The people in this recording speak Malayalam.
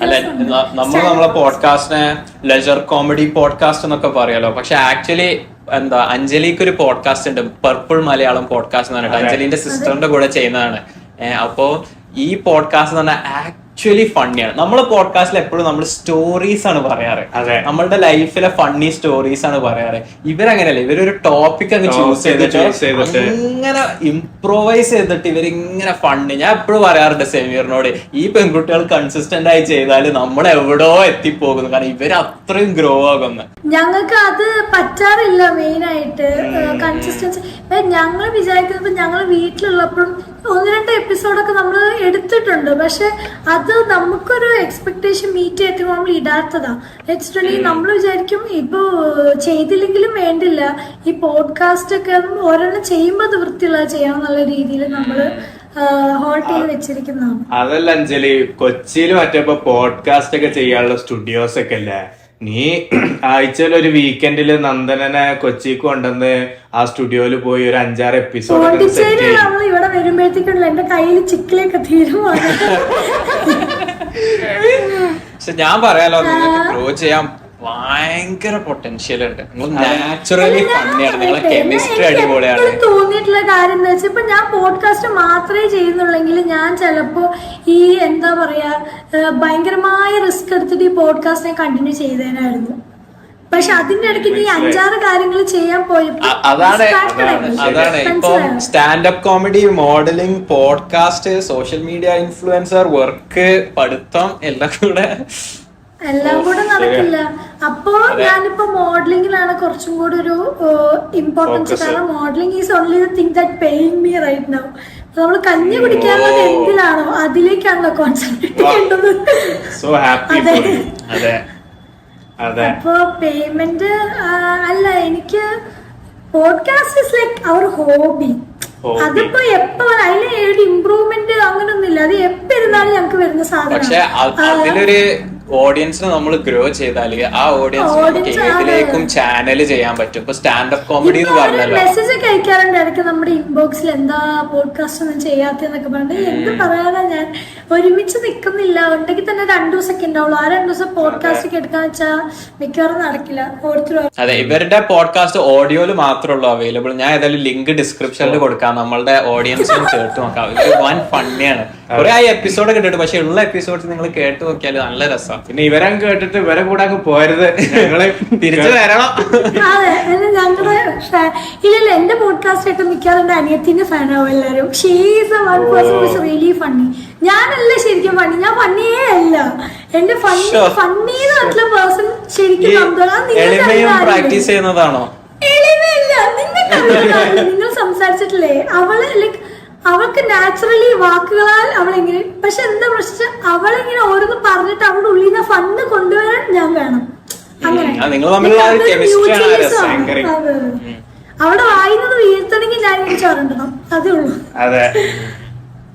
അല്ല, നമ്മളെ പോഡ്കാസ്റ്റിനെ ലെജർ കോമഡി പോഡ്കാസ്റ്റ് എന്നൊക്കെ പറയാലോ. പക്ഷെ ആക്ച്വലി എന്താ, അഞ്ജലിക്ക് ഒരു പോഡ്കാസ്റ്റ് ഉണ്ട്, പർപ്പിൾ മലയാളം പോഡ്കാസ്റ്റ് എന്ന് പറഞ്ഞിട്ട്. അഞ്ജലിന്റെ സിസ്റ്ററിന്റെ കൂടെ ചെയ്യുന്നതാണ്. അപ്പോ ഈ പോഡ്കാസ്റ്റ് എന്ന് പറഞ്ഞാൽ ആക്ച്വലി ഫണ്ണിയാണ്. നമ്മളെ പോഡ്കാസ്റ്റിൽ എപ്പോഴും നമ്മൾ സ്റ്റോറീസ് ആണ് പറയാറ്, നമ്മളുടെ ലൈഫിലെ ഫണ്ണി സ്റ്റോറീസ് ആണ് പറയാറ്. ഇവരങ്ങനെയല്ല, ഇവരൊരു ടോപ്പിക് അങ്ങ് ചൂസ് ചെയ്തിട്ട് ഇങ്ങനെ ഇംപ്രൂവൈസ് ചെയ്തിട്ട് ഇവരിങ്ങനെ ഫണ്ണി. ഞാൻ എപ്പോഴും പറയാറുണ്ട് സെമീറിനോട്, ഈ പെൺകുട്ടികൾ കൺസിസ്റ്റന്റ് ആയി ചെയ്താൽ നമ്മൾ എവിടോ എത്തിപ്പോകുന്നു, കാരണം ഇവര് അത്രയും ഗ്രോ ആകുന്നു. ഞങ്ങൾക്ക് അത് പറ്റാറില്ല. മെയിൻ ആയിട്ട് കൺസിസ്റ്റൻസി ഞങ്ങൾ വിചാരിക്കുന്നത്, ഞങ്ങൾ വീട്ടിലുള്ളപ്പോഴും 1-2 എപ്പിസോഡൊക്കെ നമ്മൾ എടുത്തിട്ടുണ്ട്. പക്ഷെ അത് നമുക്കൊരു എക്സ്പെക്ടേഷൻ മീറ്റ് ചെയ്തിട്ട് നമ്മൾ ഇടാത്തതാ. വെച്ചിട്ടുണ്ടെങ്കിൽ നമ്മൾ വിചാരിക്കും ഇപ്പൊ ചെയ്തില്ലെങ്കിലും വേണ്ടില്ല, ഈ പോഡ്കാസ്റ്റ് ഒക്കെ ഓരോന്നും ചെയ്യുമ്പോൾ അത് വൃത്തിയുള്ളത് ചെയ്യണം എന്നുള്ള രീതിയിൽ നമ്മള് ഹോൾട്ട് ചെയ്ത് വെച്ചിരിക്കുന്നതാണ്. അതല്ല അഞ്ജലി, കൊച്ചിയിൽ മറ്റേ പോഡ്കാസ്റ്റ് ഒക്കെ ചെയ്യാനുള്ള സ്റ്റുഡിയോസ് ഒക്കെ അല്ലേ? നീ ആഴ്ചയിൽ ഒരു വീക്കെൻഡില് നന്ദനനെ കൊച്ചിക്ക് കൊണ്ടുവന്ന് ആ സ്റ്റുഡിയോയില് പോയി ഒരു 5-6 എപ്പിസോഡ് ഇവിടെ വരുമ്പോഴത്തേക്കുള്ള എന്റെ കയ്യിൽ ചിക്കിലൊക്കെ തീരുമാനം. പക്ഷെ ഞാൻ പറയാലോ, നിങ്ങൾക്ക് ഗ്രോ ചെയ്യാൻ ഭയങ്കര പൊട്ടൻഷ്യൽ ഉണ്ട്. നാച്ചുറലി ഫണ്ണിയാണ്, നിങ്ങളെ കെമിസ്ട്രി അടിപൊളിയാണ്. തോന്നിയിട്ടുള്ള കാര്യം എന്താ വെച്ചാൽ, ഇപ്പൊ ഞാൻ പോഡ്കാസ്റ്റ് മാത്രമേ ചെയ്യുന്നുള്ളെങ്കിൽ ഞാൻ ചിലപ്പോ ഈ എന്താ പറയാ ഭയങ്കരമായ റിസ്ക് എടുത്തിട്ട് ഈ പോഡ്കാസ്റ്റിനെ കണ്ടിന്യൂ ചെയ്തേനായിരുന്നു. പക്ഷെ അതിന്റെ ഇടയ്ക്ക് ഈ 5-6 കാര്യങ്ങൾ ചെയ്യാൻ പോയപ്പോ അതാണ് ഇപ്പൊ stand up comedy, modelling, podcast, social media influencer, work, പഠിത്തം എല്ലാം കൂടെ നടക്കില്ല. അപ്പോ ഞാനിപ്പോ മോഡലിംഗിലാണ് കുറച്ചും കൂടി ഒരു ഇമ്പോർട്ടൻസ്. കാരണം modelling is only the thing that paying me right now. നമ്മൾ കഞ്ഞി കുടിക്കാനുള്ളത് എന്തിലാണോ അതിലേക്കാണല്ലോ കോൺസെൻട്രേറ്റ് ചെയ്യേണ്ടത്. അപ്പൊ പേയ്മെന്റ് അല്ല, എനിക്ക് podcast is like our hobby. അതിപ്പോ എപ്പോ അതിന് ഒരു ഇമ്പ്രൂവ്മെന്റ് അങ്ങനൊന്നും ഇല്ല. അത് എപ്പോ ഇരുന്നാലും ഞങ്ങക്ക് വരുന്ന സാധനം. പക്ഷെ അതിലൊരു ഓഡിയൻസിനെ നമ്മൾ ഗ്രോ ചെയ്താല് ആ ഓഡിയൻസിന് ഏതിലേക്കും ചാനൽ ചെയ്യാൻ പറ്റും. ഇപ്പൊ സ്റ്റാൻഡപ്പ് കോമഡി എന്ന് പറഞ്ഞല്ലോ, മെസ്സേജ് ഒക്കെ അയക്കാറുണ്ട് ഇടയ്ക്ക് നമ്മുടെ ഇൻബോക്സിൽ, എന്താ പോഡ്കാസ്റ്റ് ഒന്നും ചെയ്യാത്തെന്നൊക്കെ പറഞ്ഞിട്ട്. എന്ത് പറയാനാ, ഞാൻ ഒരുമിച്ച് നിക്കുന്നില്ല. ഉണ്ടെങ്കിൽ തന്നെ 2 ദിവസമൊക്കെ ഉണ്ടാവുള്ളൂ. ആ 2 ദിവസം പോഡ്കാസ്റ്റ് ഒക്കെ എടുക്കാന്ന് വെച്ചാൽ മിക്കവാറും നടക്കില്ല. ഓരോരുത്തരും അതെ, ഇവരുടെ പോഡ്കാസ്റ്റ് ഓഡിയോയില് മാത്രമേ അവൈലബിൾ. ഞാൻ ഏതായാലും ലിങ്ക് ഡിസ്ക്രിപ്ഷനിൽ കൊടുക്കാം, നമ്മളുടെ ഓഡിയൻസിനും കേട്ട് നോക്കാം. ഇത് വൻ ഫണ്ണിയാണ്. കുറെ എപ്പിസോഡ് കേട്ടിട്ട്, പക്ഷെ ഉള്ള എപ്പിസോഡ്സ് നിങ്ങൾ കേട്ട് നോക്കിയാൽ നല്ല രസമാണ്. പിന്നെ ഇവരെ കേട്ടിട്ട് ഇവരെ കൂടെ അങ്ങ് പോരുത്, ഞങ്ങളെ തിരിച്ചു വരണം. അതെ, ഞങ്ങള് ഇല്ലല്ല, എന്റെ പോഡ്കാസ്റ്റ് ആയിട്ട് മിക്കാതെ എന്റെ അനിയത്തിന്റെ ഫാനാവും എല്ലാരും. Really funny. ഞാനല്ല ശരിക്കും ഫണ്ണി, ഞാൻ ഫണ്ണിയേ അല്ല. എന്റെ ഫണ്ണി എന്ന് പറഞ്ഞ പേഴ്സൺ ശരിക്കും പ്രാക്ടീസ് ചെയ്യുന്നതാണോ? എളിമയല്ല. നിങ്ങൾ സംസാരിച്ചിട്ടില്ലേ, അവള് ലൈക്ക് അവൾക്ക് നാച്ചുറലി വാക്കുകളാൽ അവളെങ്ങനെ, പക്ഷെ എന്താ പ്രശ്നം, അവളെങ്ങനെ ഓരോന്ന് പറഞ്ഞിട്ട് അവളുടെ ഉള്ളിൽ നിന്ന് ഫണ്ട് കൊണ്ടുവരാൻ ഞാൻ വേണം. അങ്ങനെ അവിടെ വായുന്നത് വീഴ്ത്തണമെങ്കിൽ ഞാൻ ചോറണ്ടണം, അതേ ഉള്ളൂ.